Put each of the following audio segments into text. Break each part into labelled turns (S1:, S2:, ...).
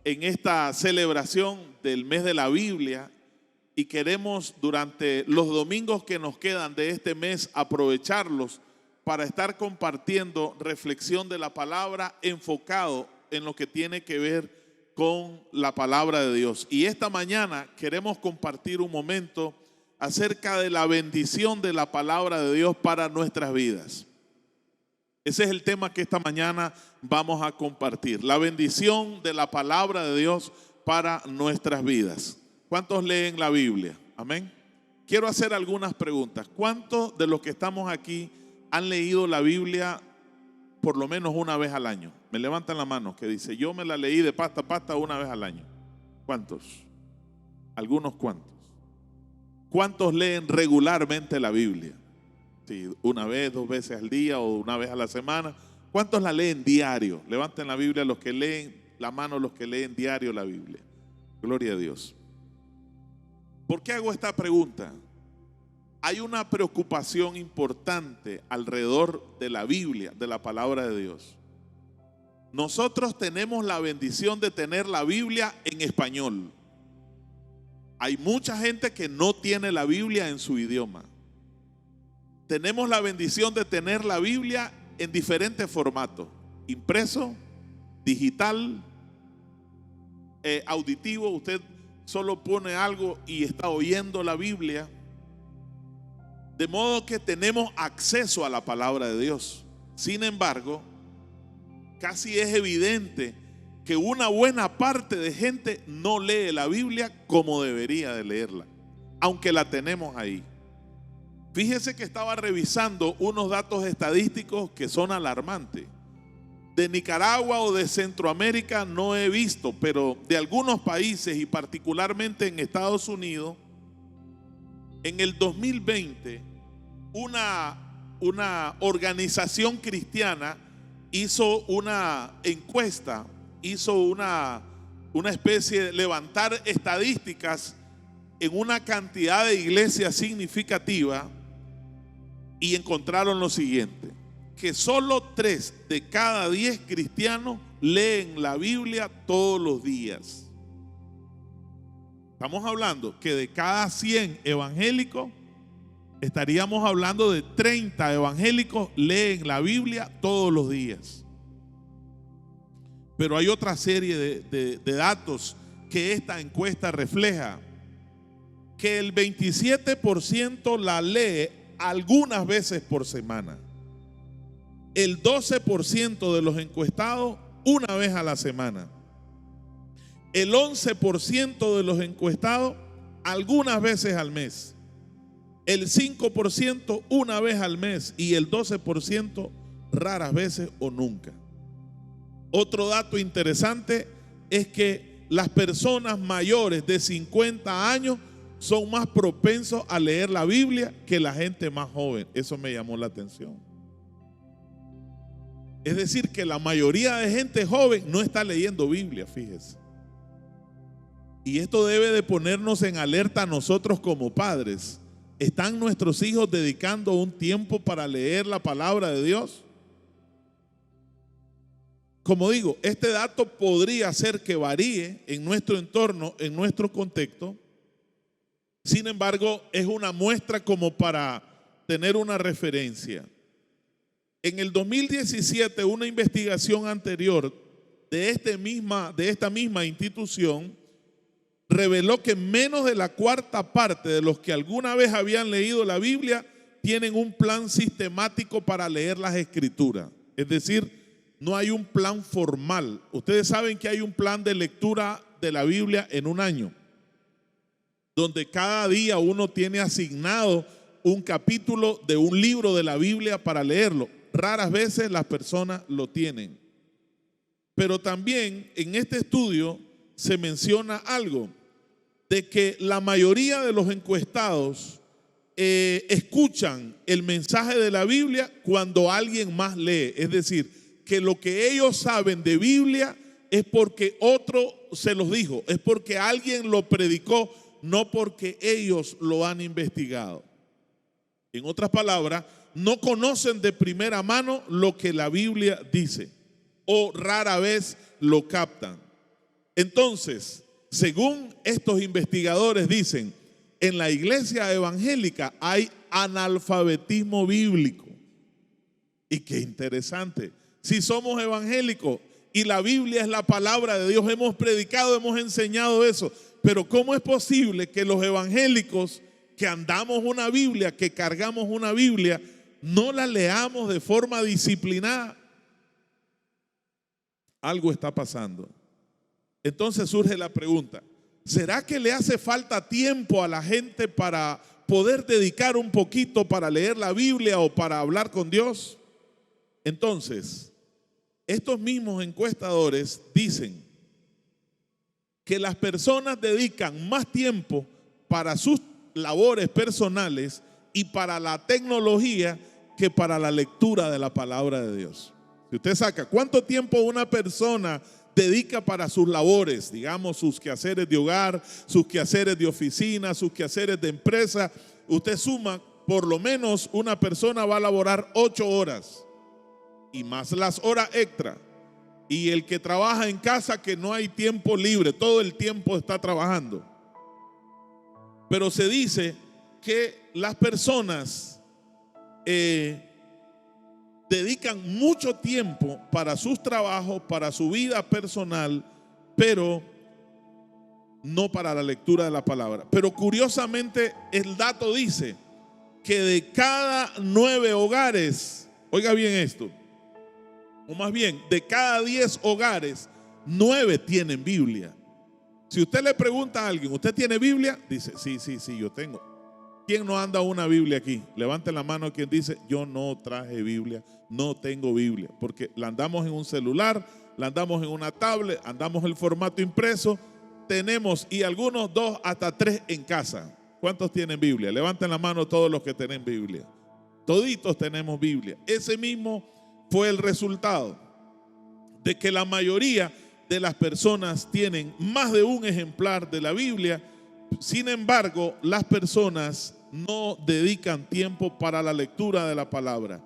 S1: en esta celebración del mes de la Biblia y queremos durante los domingos que nos quedan de este mes aprovecharlos para estar compartiendo reflexión de la palabra enfocado en lo que tiene que ver con la palabra de Dios. Y esta mañana queremos compartir un momento acerca de la bendición de la palabra de Dios para nuestras vidas. Ese es el tema que esta mañana vamos a compartir, la bendición de la palabra de Dios para nuestras vidas. ¿Cuántos leen la Biblia? Amén. Quiero hacer algunas preguntas. ¿Cuántos de los que estamos aquí han leído la Biblia por lo menos una vez al año? Me levantan la mano que dice, yo me la leí de pasta a pasta una vez al año. ¿Cuántos? Algunos cuantos. ¿Cuántos leen regularmente la Biblia? Sí, una vez, 2 veces al día o una vez a la semana. ¿Cuántos la leen diario? Levanten la Biblia los que leen, la mano los que leen diario la Biblia. Gloria a Dios. ¿Por qué hago esta pregunta? Hay una preocupación importante alrededor de la Biblia, de la palabra de Dios. Nosotros tenemos la bendición de tener la Biblia en español. Hay mucha gente que no tiene la Biblia en su idioma. Tenemos la bendición de tener la Biblia en diferentes formatos: impreso, digital, auditivo. Usted solo pone algo y está oyendo la Biblia. De modo que tenemos acceso a la palabra de Dios. Sin embargo, casi es evidente que una buena parte de gente no lee la Biblia como debería de leerla, aunque la tenemos ahí. Fíjese que estaba revisando unos datos estadísticos que son alarmantes. De Nicaragua o de Centroamérica no he visto, pero de algunos países y particularmente en Estados Unidos, en el 2020, una organización cristiana hizo una encuesta, hizo una especie de levantar estadísticas en una cantidad de iglesias significativa y encontraron lo siguiente: que solo 3 de cada 10 cristianos leen la Biblia todos los días. Estamos hablando que de cada 100 evangélicos, estaríamos hablando de 30 evangélicos leen la Biblia todos los días. Pero hay otra serie de datos que esta encuesta refleja: que el 27% la lee algunas veces por semana. El 12% de los encuestados una vez a la semana. El 11% de los encuestados algunas veces al mes. El 5% una vez al mes y el 12% raras veces o nunca. Otro dato interesante es que las personas mayores de 50 años son más propensos a leer la Biblia que la gente más joven. Eso me llamó la atención. Es decir, que la mayoría de gente joven no está leyendo Biblia, fíjese. Y esto debe de ponernos en alerta a nosotros como padres. ¿Están nuestros hijos dedicando un tiempo para leer la palabra de Dios? Como digo, este dato podría ser que varíe en nuestro entorno, en nuestro contexto. Sin embargo, es una muestra como para tener una referencia. En el 2017, una investigación anterior de esta misma institución reveló que menos de la 1/4 parte de los que alguna vez habían leído la Biblia tienen un plan sistemático para leer las Escrituras. Es decir, no hay un plan formal. Ustedes saben que hay un plan de lectura de la Biblia en un año, donde cada día uno tiene asignado un capítulo de un libro de la Biblia para leerlo. Raras veces las personas lo tienen. Pero también en este estudio se menciona algo, de que la mayoría de los encuestados escuchan el mensaje de la Biblia cuando alguien más lee. Es decir, que lo que ellos saben de Biblia es porque otro se los dijo, es porque alguien lo predicó, no porque ellos lo han investigado. En otras palabras, no conocen de primera mano lo que la Biblia dice, o rara vez lo captan. Entonces, según estos investigadores dicen, en la iglesia evangélica hay analfabetismo bíblico. Y qué interesante. Si somos evangélicos y la Biblia es la palabra de Dios, hemos predicado, hemos enseñado eso, pero ¿cómo es posible que los evangélicos que andamos una Biblia, que cargamos una Biblia, no la leamos de forma disciplinada? Algo está pasando. Entonces surge la pregunta, ¿será que le hace falta tiempo a la gente para poder dedicar un poquito para leer la Biblia o para hablar con Dios? Entonces, estos mismos encuestadores dicen que las personas dedican más tiempo para sus labores personales y para la tecnología que para la lectura de la palabra de Dios. Si usted saca cuánto tiempo una persona dedica para sus labores, digamos sus quehaceres de hogar, sus quehaceres de oficina, sus quehaceres de empresa, usted suma, por lo menos una persona va a laborar 8 horas y más las horas extra. Y el que trabaja en casa, que no hay tiempo libre, todo el tiempo está trabajando. Pero se dice que las personas dedican mucho tiempo para sus trabajos, para su vida personal, pero no para la lectura de la palabra. Pero curiosamente el dato dice que de cada 9 hogares, oiga bien esto, o más bien, de cada 10 hogares, 9 tienen Biblia. Si usted le pregunta a alguien, ¿usted tiene Biblia? Dice, sí, yo tengo. ¿Quién no anda una Biblia aquí? Levante la mano quien dice, yo no traje Biblia, no tengo Biblia. Porque la andamos en un celular, la andamos en una tablet, andamos en el formato impreso. Tenemos, y algunos 2 hasta 3 en casa. ¿Cuántos tienen Biblia? Levanten la mano todos los que tienen Biblia. Toditos tenemos Biblia. Ese mismo fue el resultado de que la mayoría de las personas tienen más de un ejemplar de la Biblia. Sin embargo, las personas no dedican tiempo para la lectura de la palabra.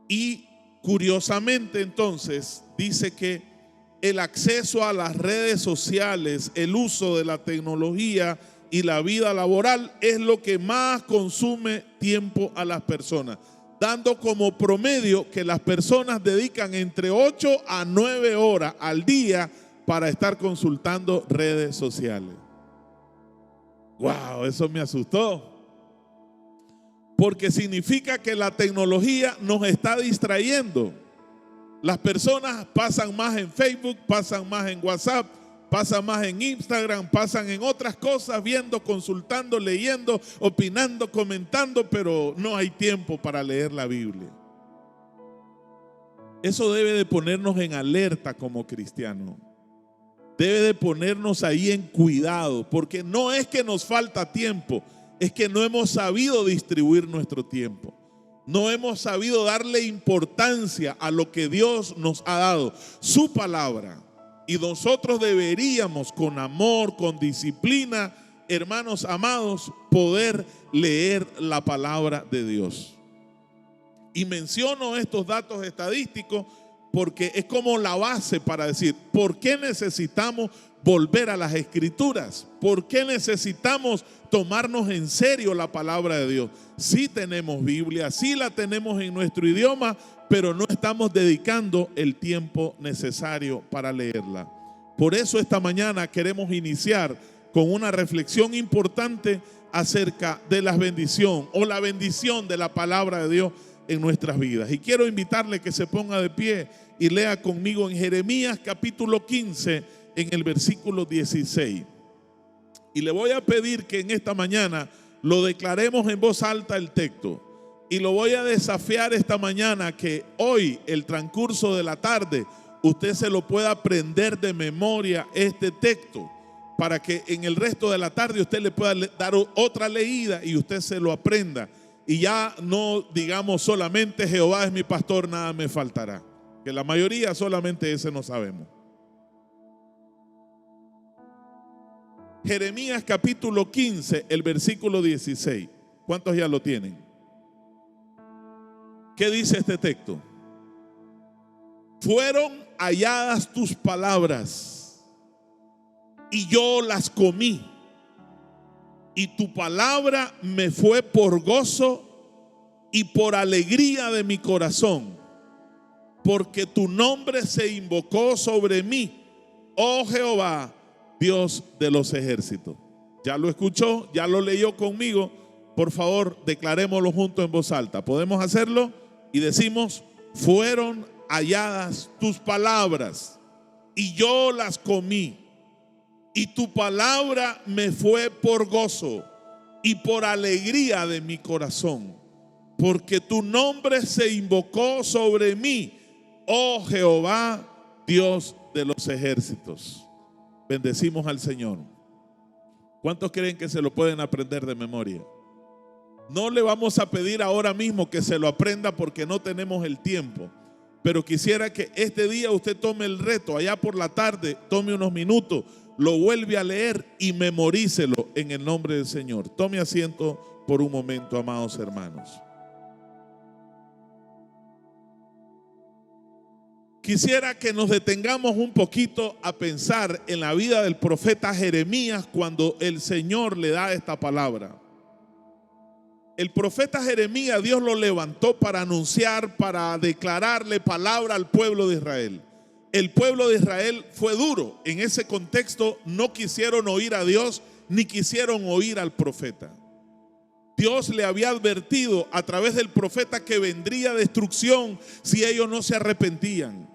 S1: Y curiosamente entonces dice que el acceso a las redes sociales, el uso de la tecnología y la vida laboral es lo que más consume tiempo a las personas, dando como promedio que las personas dedican entre 8 a 9 horas al día para estar consultando redes sociales. Wow, eso me asustó. Porque significa que la tecnología nos está distrayendo. Las personas pasan más en Facebook, pasan más en WhatsApp, pasan más en Instagram, pasan en otras cosas, viendo, consultando, leyendo, opinando, comentando, pero no hay tiempo para leer la Biblia. Eso debe de ponernos en alerta como cristianos. Debe de ponernos ahí en cuidado, porque no es que nos falta tiempo, es que no hemos sabido distribuir nuestro tiempo. No hemos sabido darle importancia a lo que Dios nos ha dado, su palabra. Y nosotros deberíamos, con amor, con disciplina, hermanos amados, poder leer la palabra de Dios. Y menciono estos datos estadísticos porque es como la base para decir, ¿por qué necesitamos volver a las Escrituras? ¿Por qué necesitamos tomarnos en serio la palabra de Dios? Sí tenemos Biblia, sí la tenemos en nuestro idioma, pero no estamos dedicando el tiempo necesario para leerla. Por eso esta mañana queremos iniciar con una reflexión importante acerca de la bendición o la bendición de la palabra de Dios en nuestras vidas. Y quiero invitarle que se ponga de pie y lea conmigo en Jeremías capítulo 15 en el versículo 16. Y le voy a pedir que en esta mañana lo declaremos en voz alta el texto. Y lo voy a desafiar esta mañana que hoy, el transcurso de la tarde, usted se lo pueda aprender de memoria este texto, para que en el resto de la tarde usted le pueda dar otra leída y usted se lo aprenda. Y ya no digamos solamente Jehová es mi pastor, nada me faltará. Que la mayoría solamente ese no sabemos. Jeremías capítulo 15, el versículo 16. ¿Cuántos ya lo tienen? ¿Qué dice este texto? Fueron halladas tus palabras y yo las comí. Y tu palabra me fue por gozo y por alegría de mi corazón, porque tu nombre se invocó sobre mí, oh Jehová, Dios de los ejércitos. ¿Ya lo escuchó? ¿Ya lo leyó conmigo? Por favor, declarémoslo juntos en voz alta. ¿Podemos hacerlo? Y decimos: fueron halladas tus palabras y yo las comí. Y tu palabra me fue por gozo y por alegría de mi corazón, porque tu nombre se invocó sobre mí, oh Jehová, Dios de los ejércitos. Bendecimos al Señor. ¿Cuántos creen que se lo pueden aprender de memoria? No le vamos a pedir ahora mismo que se lo aprenda porque no tenemos el tiempo, pero quisiera que este día usted tome el reto, allá por la tarde, tome unos minutos, lo vuelve a leer y memorícelo en el nombre del Señor. Tome asiento por un momento, amados hermanos. Quisiera que nos detengamos un poquito a pensar en la vida del profeta Jeremías cuando el Señor le da esta palabra. El profeta Jeremías, Dios lo levantó para anunciar, para declararle palabra al pueblo de Israel. El pueblo de Israel fue duro. En ese contexto no quisieron oír a Dios ni quisieron oír al profeta. Dios le había advertido a través del profeta que vendría destrucción si ellos no se arrepentían,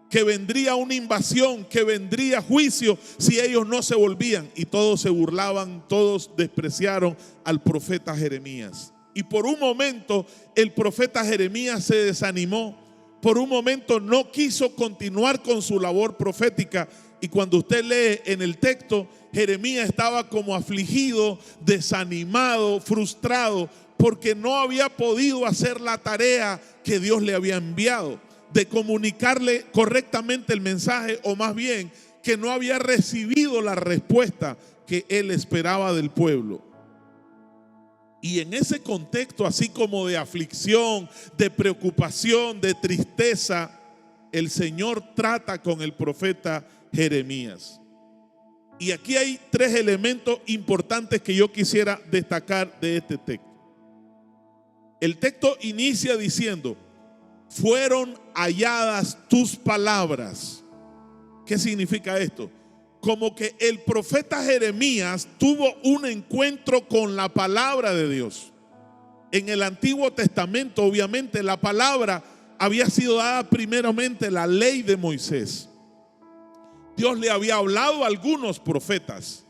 S1: que vendría una invasión, que vendría juicio si ellos no se volvían. Y todos se burlaban, todos despreciaron al profeta Jeremías. Y por un momento el profeta Jeremías se desanimó. Por un momento no quiso continuar con su labor profética. Y cuando usted lee en el texto, Jeremías estaba como afligido, desanimado, frustrado, porque no había podido hacer la tarea que Dios le había enviado, de comunicarle correctamente el mensaje, o más bien que no había recibido la respuesta que él esperaba del pueblo. Y en ese contexto, así como de aflicción, de preocupación, de tristeza, el Señor trata con el profeta Jeremías. Y aquí hay tres elementos importantes que yo quisiera destacar de este texto. El texto inicia diciendo: fueron halladas tus palabras. ¿Qué significa esto? Como que el profeta Jeremías tuvo un encuentro con la palabra de Dios. En el Antiguo Testamento, obviamente, la palabra había sido dada primeramente, la ley de Moisés. Dios le había hablado a algunos profetas.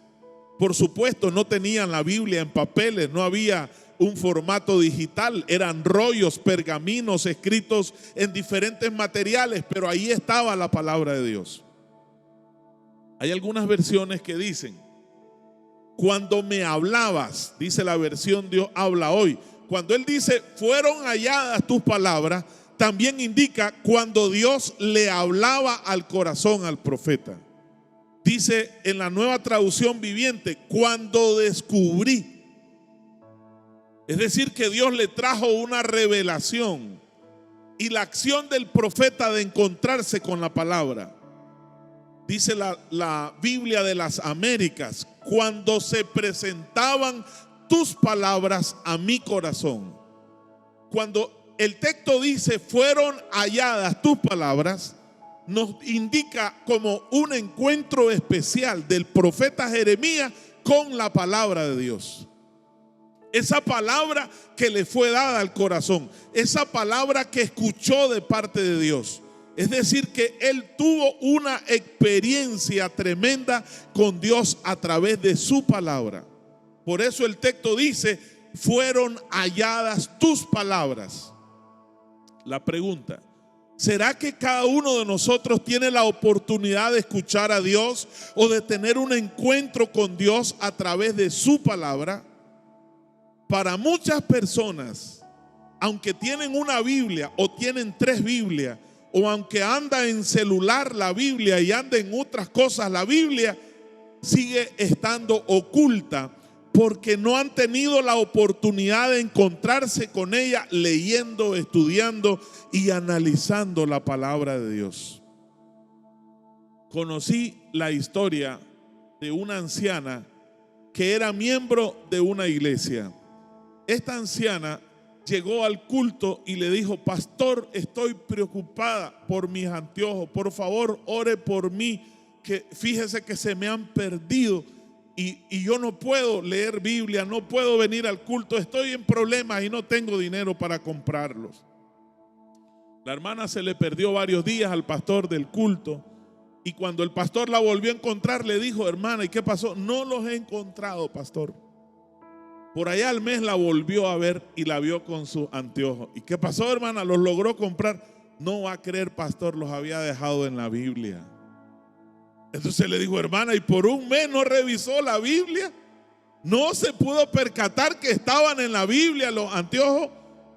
S1: Por supuesto, no tenían la Biblia en papeles, no había un formato digital, eran rollos, pergaminos escritos en diferentes materiales, pero ahí estaba la palabra de Dios. Hay algunas versiones que dicen: cuando me hablabas, dice la versión Dios habla hoy. Cuando él dice fueron halladas tus palabras, también indica cuando Dios le hablaba al corazón al profeta. Dice en la Nueva Traducción Viviente: cuando descubrí. Es decir, que Dios le trajo una revelación. Y la acción del profeta de encontrarse con la palabra, dice la Biblia de las Américas: cuando se presentaban tus palabras a mi corazón. Cuando el texto dice fueron halladas tus palabras, nos indica como un encuentro especial del profeta Jeremías con la palabra de Dios. Esa palabra que le fue dada al corazón, esa palabra que escuchó de parte de Dios. Es decir, que él tuvo una experiencia tremenda con Dios a través de su palabra. Por eso el texto dice: fueron halladas tus palabras. La pregunta: ¿será que cada uno de nosotros tiene la oportunidad de escuchar a Dios o de tener un encuentro con Dios a través de su palabra? Para muchas personas, aunque tienen una Biblia o tienen 3 Biblias, o aunque anda en celular la Biblia y anda en otras cosas la Biblia, sigue estando oculta porque no han tenido la oportunidad de encontrarse con ella leyendo, estudiando y analizando la palabra de Dios. Conocí la historia de una anciana que era miembro de una iglesia. Esta anciana llegó al culto y le dijo: pastor, estoy preocupada por mis anteojos, por favor ore por mí, que fíjese que se me han perdido y yo no puedo leer Biblia, no puedo venir al culto, estoy en problemas y no tengo dinero para comprarlos. La hermana se le perdió varios días al pastor del culto, y cuando el pastor la volvió a encontrar le dijo: hermana, ¿y qué pasó? No los he encontrado, pastor. Por allá al mes la volvió a ver y la vio con sus anteojos. ¿Y qué pasó, hermana? ¿Los logró comprar? No va a creer, pastor, los había dejado en la Biblia. Entonces le dijo: hermana, ¿y por un mes no revisó la Biblia? ¿No se pudo percatar que estaban en la Biblia los anteojos?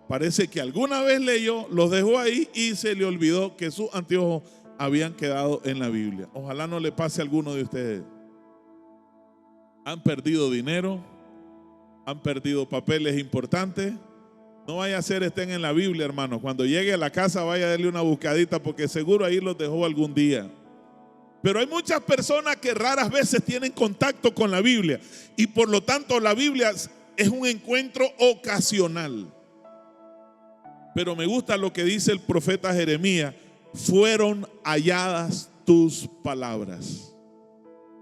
S1: Parece que alguna vez leyó, los dejó ahí y se le olvidó que sus anteojos habían quedado en la Biblia. Ojalá no le pase a alguno de ustedes. Han perdido dinero, han perdido papeles importantes. No vaya a ser estén en la Biblia, hermano. Cuando llegue a la casa vaya a darle una buscadita, porque seguro ahí los dejó algún día. Pero hay muchas personas que raras veces tienen contacto con la Biblia, y por lo tanto la Biblia es un encuentro ocasional. Pero me gusta lo que dice el profeta Jeremías: fueron halladas tus palabras.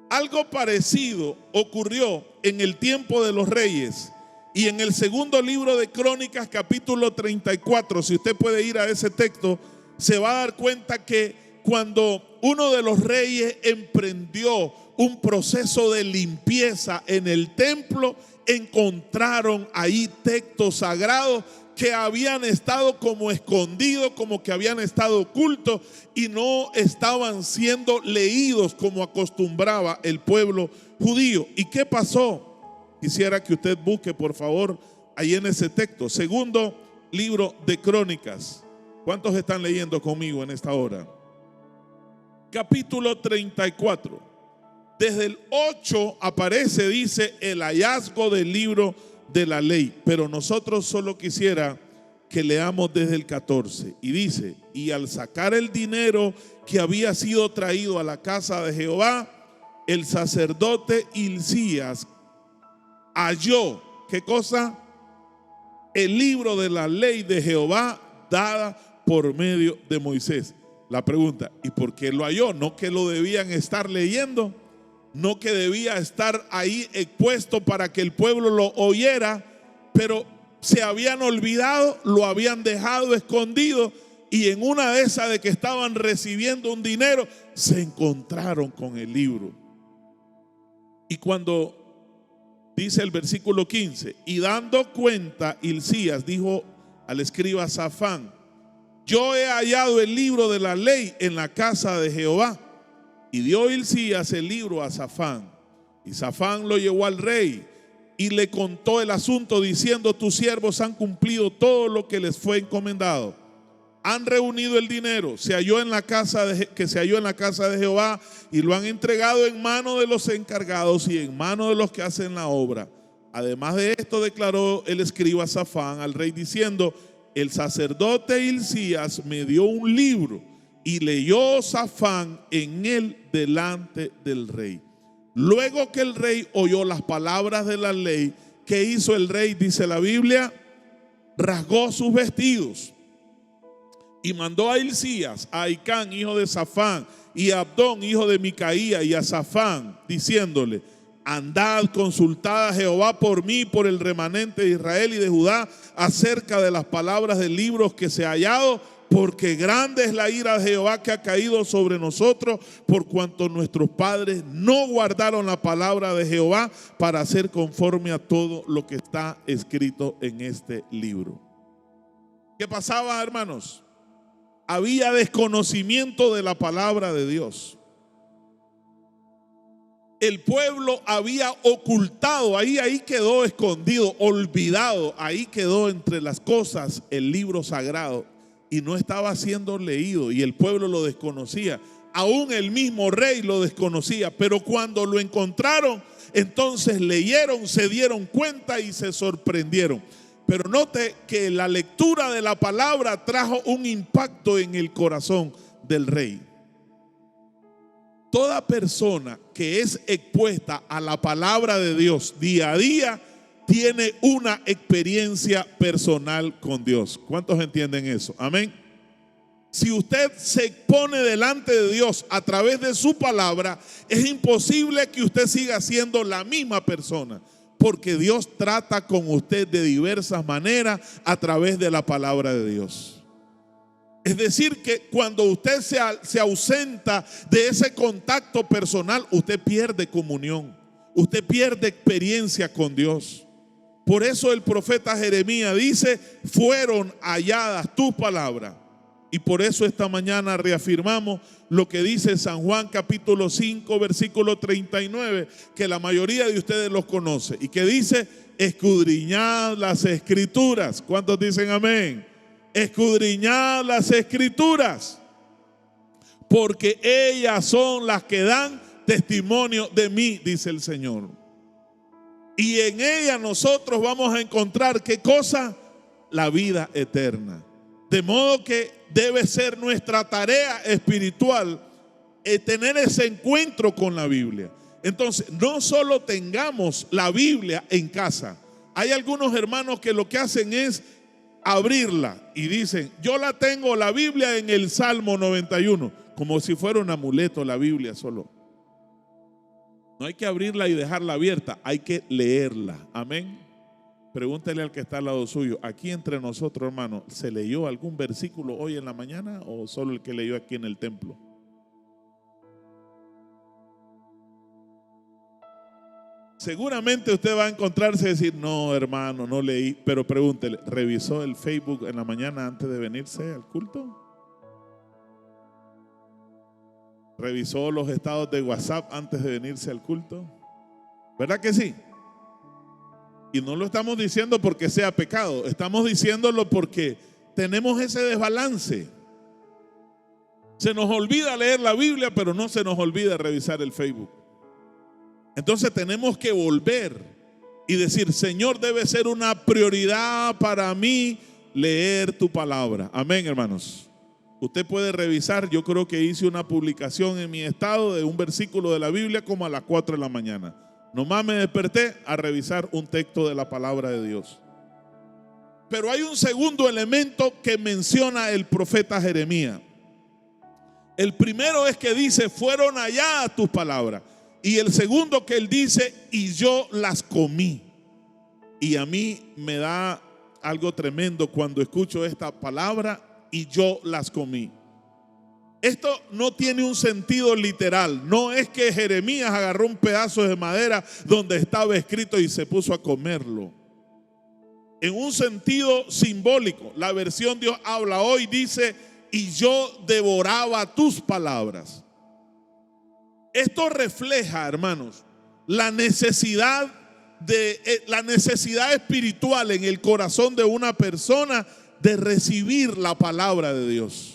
S1: Algo parecido ocurrió en el tiempo de los reyes, y en el segundo libro de Crónicas, capítulo 34, si usted puede ir a ese texto, se va a dar cuenta que cuando uno de los reyes emprendió un proceso de limpieza en el templo, encontraron ahí textos sagrados que habían estado como escondidos, como que habían estado ocultos y no estaban siendo leídos como acostumbraba el pueblo judío. ¿Y qué pasó? Quisiera que usted busque, por favor, ahí en ese texto. Segundo libro de Crónicas. ¿Cuántos están leyendo conmigo en esta hora? Capítulo 34. Desde el 8 aparece, dice, el hallazgo del libro de la ley, pero nosotros solo quisiera que leamos desde el 14, y dice: y al sacar el dinero que había sido traído a la casa de Jehová, el sacerdote Hilcías halló, ¿qué cosa? El libro de la ley de Jehová dada por medio de Moisés. La pregunta: ¿y por qué lo halló? ¿No que lo debían estar leyendo? ¿No que debía estar ahí expuesto para que el pueblo lo oyera? Pero se habían olvidado, lo habían dejado escondido, y en una de esas de que estaban recibiendo un dinero, se encontraron con el libro. Y cuando dice el versículo 15: y dando cuenta, Hilcías dijo al escriba Safán: yo he hallado el libro de la ley en la casa de Jehová. Y dio Hilcías el libro a Safán, y Safán lo llevó al rey y le contó el asunto, diciendo: tus siervos han cumplido todo lo que les fue encomendado. Han reunido el dinero, se halló en la casa de Jehová, y lo han entregado en mano de los encargados y en mano de los que hacen la obra. Además de esto, declaró el escriba Safán al rey, diciendo: el sacerdote Hilcías me dio un libro, y leyó Safán en él delante del rey. Luego que el rey oyó las palabras de la ley, ¿qué hizo el rey? Dice la Biblia: rasgó sus vestidos y mandó a Hilcías, a Ahicam, hijo de Safán, y a Abdón, hijo de Micaía, y a Safán, diciéndole: andad, consultad a Jehová por mí, por el remanente de Israel y de Judá, acerca de las palabras del libro que se ha hallado, porque grande es la ira de Jehová que ha caído sobre nosotros, por cuanto nuestros padres no guardaron la palabra de Jehová para hacer conforme a todo lo que está escrito en este libro. ¿Qué pasaba, hermanos? Había desconocimiento de la palabra de Dios. El pueblo había ocultado, ahí quedó escondido, olvidado, ahí quedó entre las cosas el libro sagrado, y no estaba siendo leído, y el pueblo lo desconocía. Aún el mismo rey lo desconocía, pero cuando lo encontraron, entonces leyeron, se dieron cuenta y se sorprendieron. Pero note que la lectura de la palabra trajo un impacto en el corazón del rey. toda persona que es expuesta a la palabra de Dios día a día tiene una experiencia personal con Dios. ¿Cuántos entienden eso? Amén. Si usted se expone delante de Dios a través de su palabra, es imposible que usted siga siendo la misma persona, porque Dios trata con usted de diversas maneras a través de la palabra de Dios. Es decir, que cuando usted se ausenta de ese contacto personal, usted pierde comunión, usted pierde experiencia con Dios. Por eso el profeta Jeremías dice: fueron halladas tus palabras. Y por eso esta mañana reafirmamos lo que dice San Juan capítulo 5 versículo 39, que la mayoría de ustedes los conoce, y que dice: escudriñad las escrituras. ¿Cuántos dicen amén? Escudriñad las escrituras, porque ellas son las que dan testimonio de mí, dice el Señor. Y en ellas nosotros vamos a encontrar, ¿qué cosa? La vida eterna. De modo que debe ser nuestra tarea espiritual tener ese encuentro con la Biblia. Entonces, no solo tengamos la Biblia en casa. Hay algunos hermanos que lo que hacen es abrirla y dicen: yo la tengo, la Biblia, en el Salmo 91, como si fuera un amuleto la Biblia solo. No hay que abrirla y dejarla abierta, hay que leerla. Amén. Pregúntele al que está al lado suyo: aquí entre nosotros, hermano, ¿se leyó algún versículo hoy en la mañana o solo el que leyó aquí en el templo? Seguramente usted va a encontrarse y decir: no, hermano, no leí. Pero pregúntele: ¿revisó el Facebook en la mañana antes de venirse al culto? ¿Revisó los estados de WhatsApp antes de venirse al culto? ¿Verdad que sí? Y no lo estamos diciendo porque sea pecado, estamos diciéndolo porque tenemos ese desbalance. Se nos olvida leer la Biblia, pero no se nos olvida revisar el Facebook. Entonces tenemos que volver y decir: Señor, debe ser una prioridad para mí leer tu palabra. Amén, hermanos. Usted puede revisar, yo creo que hice una publicación en mi estado de un versículo de la Biblia como a las 4 de la mañana. Nomás me desperté a revisar un texto de la palabra de Dios. Pero hay un segundo elemento que menciona el profeta Jeremías. El primero es que dice: fueron halladas tus palabras. Y el segundo que él dice: y yo las comí. Y a mí me da algo tremendo cuando escucho esta palabra: y yo las comí. Esto no tiene un sentido literal. No es que Jeremías agarró un pedazo de madera donde estaba escrito y se puso a comerlo. En un sentido simbólico, la versión Dios habla hoy dice: y yo devoraba tus palabras. Esto refleja, hermanos, la necesidad espiritual en el corazón de una persona de recibir la palabra de Dios.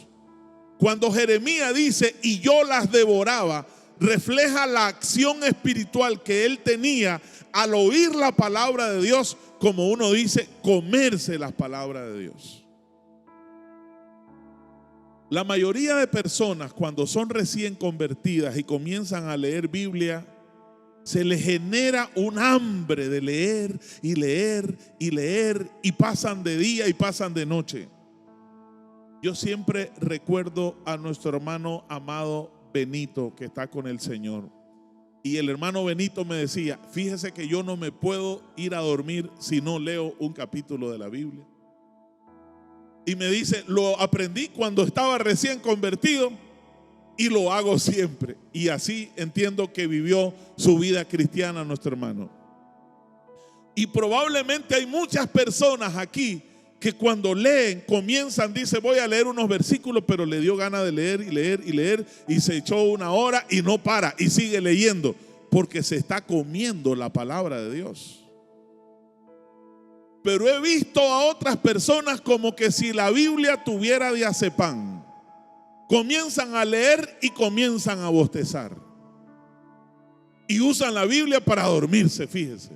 S1: Cuando Jeremías dice: y yo las devoraba, refleja la acción espiritual que él tenía al oír la palabra de Dios, como uno dice, comerse las palabras de Dios. La mayoría de personas, cuando son recién convertidas y comienzan a leer Biblia, se les genera un hambre de leer y leer y leer, y pasan de día y pasan de noche. Yo siempre recuerdo a nuestro hermano amado Benito, que está con el Señor. Y el hermano Benito me decía: fíjese que yo no me puedo ir a dormir si no leo un capítulo de la Biblia. Y me dice: lo aprendí cuando estaba recién convertido y lo hago siempre. Y así entiendo que vivió su vida cristiana nuestro hermano. Y probablemente hay muchas personas aquí que cuando leen, comienzan, dice: voy a leer unos versículos, pero le dio ganas de leer y leer y leer, y se echó una hora y no para y sigue leyendo, porque se está comiendo la palabra de Dios. Pero he visto a otras personas como que si la Biblia tuviera diazepam. Comienzan a leer y comienzan a bostezar. Y usan la Biblia para dormirse, fíjese.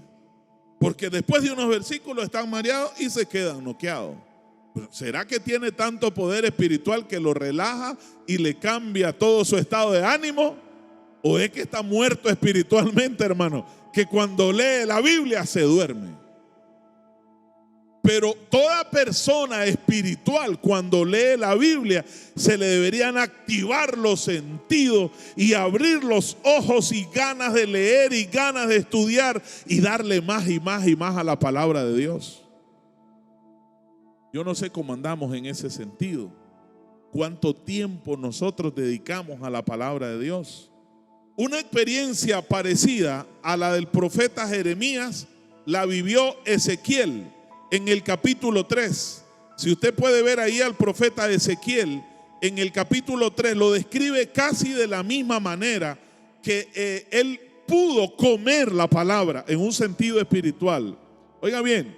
S1: Porque después de unos versículos están mareados y se quedan noqueados. ¿Será que tiene tanto poder espiritual que lo relaja y le cambia todo su estado de ánimo? o es que está muerto espiritualmente, hermano, que cuando lee la Biblia se duerme. Pero toda persona espiritual, cuando lee la Biblia, se le deberían activar los sentidos y abrir los ojos y ganas de leer y ganas de estudiar y darle más y más y más a la palabra de Dios. Yo no sé cómo andamos en ese sentido. ¿Cuánto tiempo nosotros dedicamos a la palabra de Dios? Una experiencia parecida a la del profeta Jeremías la vivió Ezequiel en el capítulo 3. Si usted puede ver ahí al profeta Ezequiel, en el capítulo 3 lo describe casi de la misma manera que él pudo comer la palabra en un sentido espiritual. Oiga bien,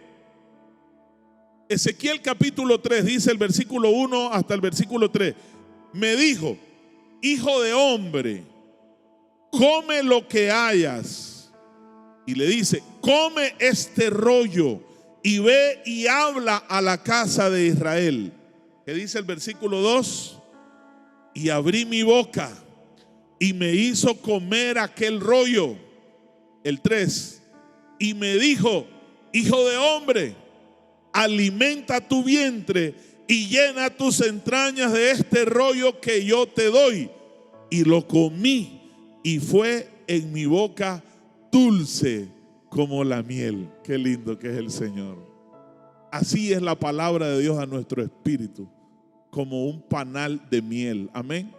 S1: Ezequiel capítulo 3 dice el versículo 1 hasta el versículo 3. Me dijo: hijo de hombre, come lo que hayas. Y le dice: come este rollo y ve y habla a la casa de Israel. ¿Qué dice el versículo 2? Y abrí mi boca y me hizo comer aquel rollo. El 3. Y me dijo: hijo de hombre, alimenta tu vientre y llena tus entrañas de este rollo que yo te doy. Y lo comí y fue en mi boca dulce como la miel. Qué lindo que es el Señor. Así es la palabra de Dios a nuestro espíritu, como un panal de miel. Amén.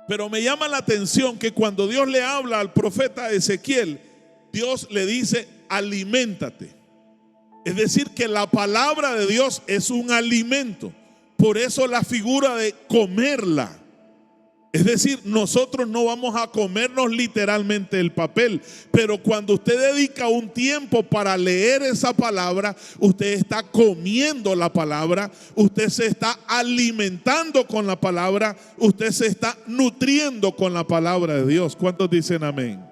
S1: Pero me llama la atención que cuando Dios le habla al profeta Ezequiel, Dios le dice: aliméntate. Es decir, que la palabra de Dios es un alimento. Por eso la figura de comerla. Es decir, nosotros no vamos a comernos literalmente el papel, pero cuando usted dedica un tiempo para leer esa palabra, usted está comiendo la palabra, usted se está alimentando con la palabra, usted se está nutriendo con la palabra de Dios. ¿Cuántos dicen amén?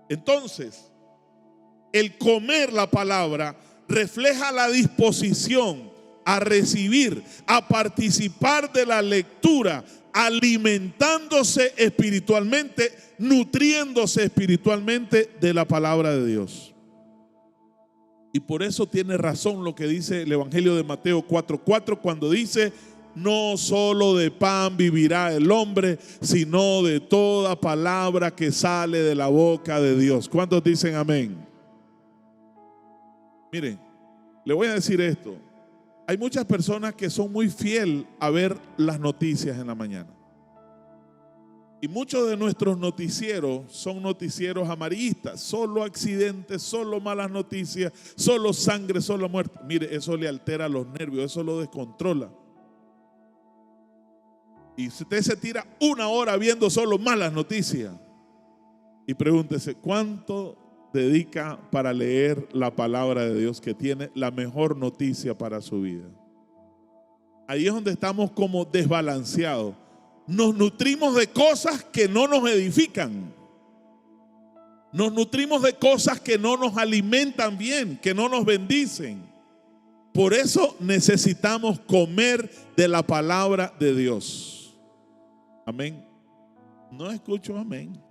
S1: Entonces, el comer la palabra refleja la disposición a recibir, a participar de la lectura, alimentándose espiritualmente, nutriéndose espiritualmente de la palabra de Dios. Y por eso tiene razón lo que dice el Evangelio de Mateo 4:4 cuando dice: no solo de pan vivirá el hombre, sino de toda palabra que sale de la boca de Dios. ¿Cuántos dicen amén? Miren, le voy a decir esto. Hay muchas personas que son muy fieles a ver las noticias en la mañana. Y muchos de nuestros noticieros son noticieros amarillistas. Solo accidentes, solo malas noticias, solo sangre, solo muerte. Mire, eso le altera los nervios, eso lo descontrola. Y usted se tira una hora viendo solo malas noticias. Y pregúntese, ¿cuánto dedica para leer la palabra de Dios, que tiene la mejor noticia para su vida? Ahí es donde estamos como desbalanceados. Nos nutrimos de cosas que no nos edifican. Nos nutrimos de cosas que no nos alimentan bien, que no nos bendicen. Por eso necesitamos comer de la palabra de Dios. Amén. No escucho amén.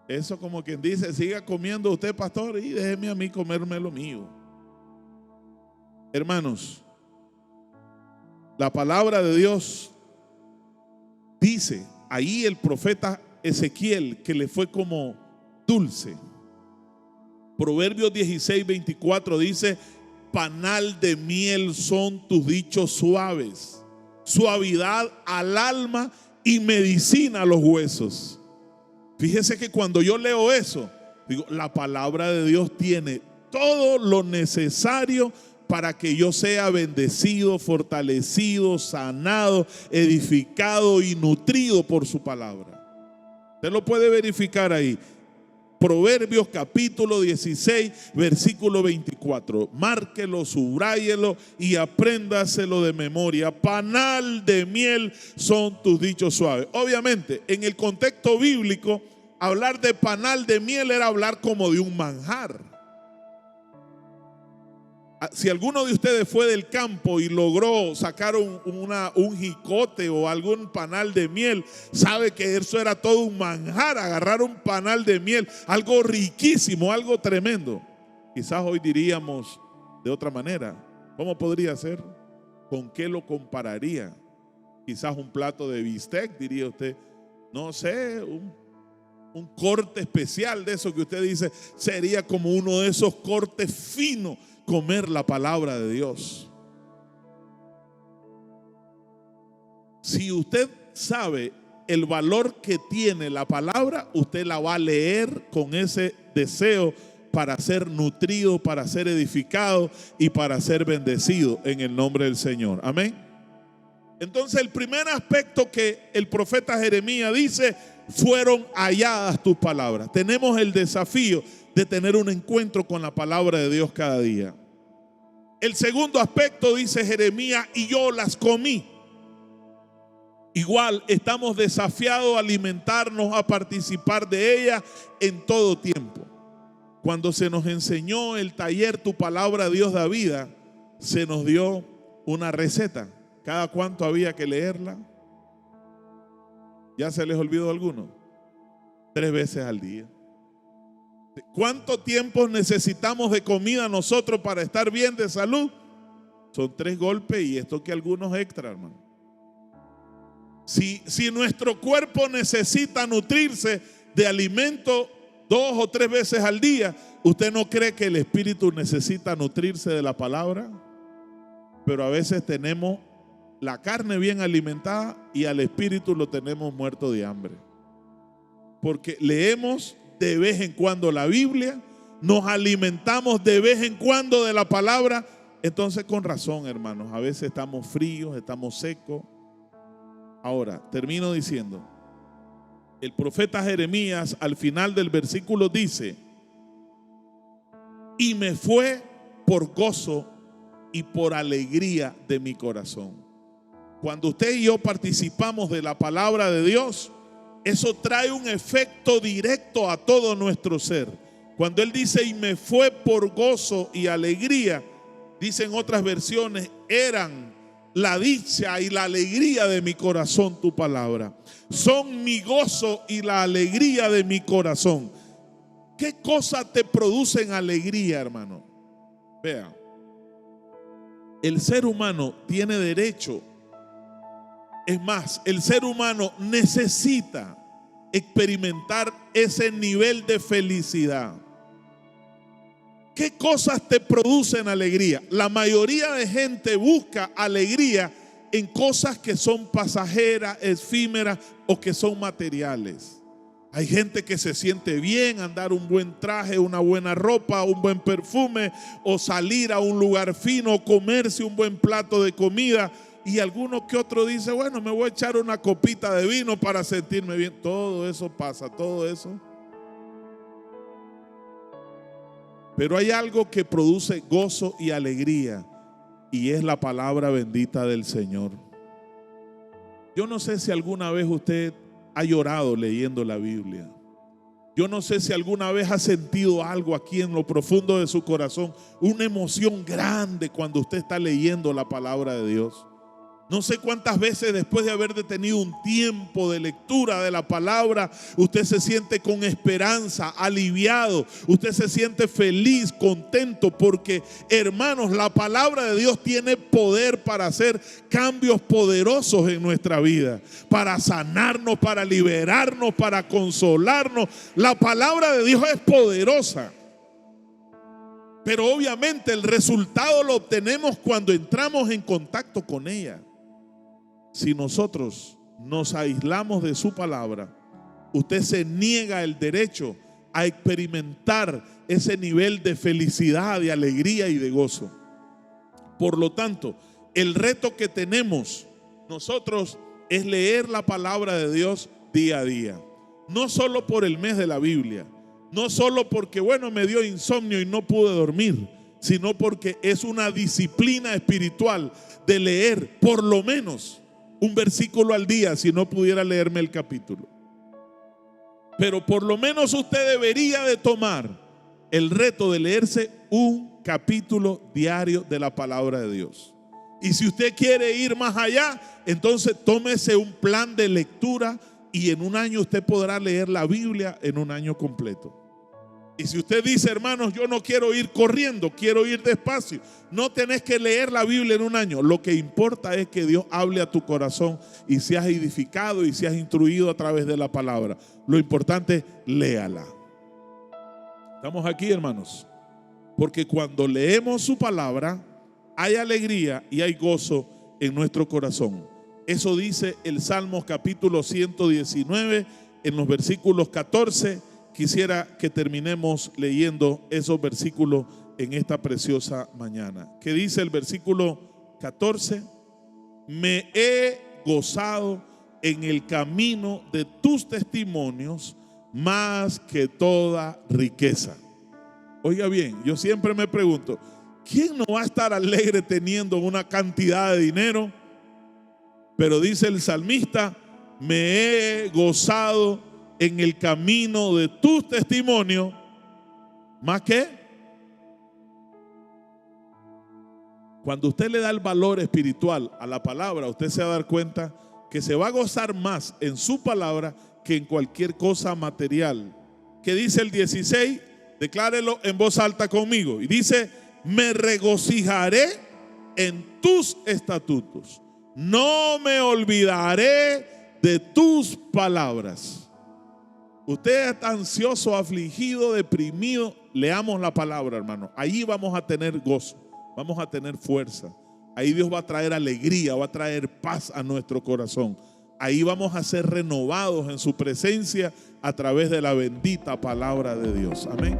S1: Eso como quien dice: siga comiendo usted, pastor, y déjeme a mí comerme lo mío. Hermanos, la palabra de Dios dice ahí el profeta Ezequiel que le fue como dulce. Proverbios 16:24 dice: panal de miel son tus dichos suaves, suavidad al alma y medicina a los huesos. Fíjese que cuando yo leo eso, digo, la palabra de Dios tiene todo lo necesario para que yo sea bendecido, fortalecido, sanado, edificado y nutrido por su palabra. Usted lo puede verificar ahí. Proverbios capítulo 16, versículo 24. Márquelo, subráyelo y apréndaselo de memoria. Panal de miel son tus dichos suaves. Obviamente, en el contexto bíblico, hablar de panal de miel era hablar como de un manjar. Si alguno de ustedes fue del campo y logró sacar un jicote o algún panal de miel, sabe que eso era todo un manjar, agarrar un panal de miel, algo riquísimo, algo tremendo. Quizás hoy diríamos de otra manera, ¿cómo podría ser? ¿Con qué lo compararía? Quizás un plato de bistec, diría usted. No sé, un corte especial de eso que usted dice, sería como uno de esos cortes finos, comer la palabra de Dios. Si usted sabe el valor que tiene la palabra, usted la va a leer con ese deseo para ser nutrido, para ser edificado y para ser bendecido en el nombre del Señor. Amén. Entonces el primer aspecto que el profeta Jeremías dice, fueron halladas tus palabras. Tenemos el desafío de tener un encuentro con la palabra de Dios cada día. El segundo aspecto dice Jeremías, y yo las comí. Igual estamos desafiados a alimentarnos, a participar de ella en todo tiempo. Cuando se nos enseñó el taller Tu Palabra Dios da Vida, se nos dio una receta. ¿Cada cuánto había que leerla? ¿Ya se les olvidó alguno? 3 veces al día. ¿Cuánto tiempo necesitamos de comida nosotros para estar bien de salud? Son 3 golpes y esto que algunos extra, hermano. Si nuestro cuerpo necesita nutrirse de alimento 2 o 3 veces al día, ¿usted no cree que el espíritu necesita nutrirse de la palabra? Pero a veces tenemos la carne bien alimentada y al espíritu lo tenemos muerto de hambre. Porque leemos de vez en cuando la Biblia, nos alimentamos de vez en cuando de la palabra. Entonces, con razón, hermanos, a veces estamos fríos, estamos secos. Ahora, termino diciendo, el profeta Jeremías al final del versículo dice, y me fue por gozo y por alegría de mi corazón. Cuando usted y yo participamos de la palabra de Dios, eso trae un efecto directo a todo nuestro ser. Cuando él dice, y me fue por gozo y alegría, dicen otras versiones, eran la dicha y la alegría de mi corazón tu palabra. Son mi gozo y la alegría de mi corazón. ¿Qué cosas te producen alegría, hermano? Vea, el ser humano tiene derecho. Es más, el ser humano necesita experimentar ese nivel de felicidad. ¿Qué cosas te producen alegría? La mayoría de gente busca alegría en cosas que son pasajeras, efímeras o que son materiales. Hay gente que se siente bien andar un buen traje, una buena ropa, un buen perfume, o salir a un lugar fino, o comerse un buen plato de comida. Y alguno que otro dice, bueno, me voy a echar una copita de vino para sentirme bien. Todo eso pasa, todo eso. Pero hay algo que produce gozo y alegría, y es la palabra bendita del Señor. Yo no sé si alguna vez usted ha llorado leyendo la Biblia. Yo no sé si alguna vez ha sentido algo aquí en lo profundo de su corazón, una emoción grande cuando usted está leyendo la palabra de Dios. No sé cuántas veces después de haber detenido un tiempo de lectura de la palabra, usted se siente con esperanza, aliviado, usted se siente feliz, contento, porque, hermanos, la palabra de Dios tiene poder para hacer cambios poderosos en nuestra vida, para sanarnos, para liberarnos, para consolarnos. La palabra de Dios es poderosa. Pero obviamente el resultado lo obtenemos cuando entramos en contacto con ella. Si nosotros nos aislamos de su palabra, usted se niega el derecho a experimentar ese nivel de felicidad, de alegría y de gozo. Por lo tanto, el reto que tenemos nosotros es leer la palabra de Dios día a día. No solo por el mes de la Biblia, no solo porque, bueno, me dio insomnio y no pude dormir, sino porque es una disciplina espiritual de leer por lo menos un versículo al día, si no pudiera leerme el capítulo. Pero por lo menos usted debería de tomar el reto de leerse un capítulo diario de la palabra de Dios. Y si usted quiere ir más allá, entonces tómese un plan de lectura y en un año usted podrá leer la Biblia en un año completo. Y si usted dice, hermanos, yo no quiero ir corriendo, quiero ir despacio, no tenés que leer la Biblia en un año. Lo que importa es que Dios hable a tu corazón y seas edificado y seas instruido a través de la palabra. Lo importante es léala. Estamos aquí, hermanos, porque cuando leemos su palabra hay alegría y hay gozo en nuestro corazón. Eso dice el Salmos capítulo 119 en los versículos 14. Quisiera que terminemos leyendo esos versículos en esta preciosa mañana. ¿Qué dice el versículo 14? Me he gozado en el camino de tus testimonios más que toda riqueza. Oiga bien, yo siempre me pregunto, ¿quién no va a estar alegre teniendo una cantidad de dinero? Pero dice el salmista, me he gozado en el camino de tus testimonios, ¿más que? Cuando usted le da el valor espiritual a la palabra, usted se va a dar cuenta que se va a gozar más en su palabra que en cualquier cosa material. ¿Qué dice el 16? Declárelo en voz alta conmigo. Y dice, me regocijaré en tus estatutos. No me olvidaré de tus palabras. Usted está ansioso, afligido, deprimido, leamos la palabra, hermano. Ahí vamos a tener gozo, vamos a tener fuerza. Ahí Dios va a traer alegría, va a traer paz a nuestro corazón. Ahí vamos a ser renovados en su presencia a través de la bendita palabra de Dios. Amén.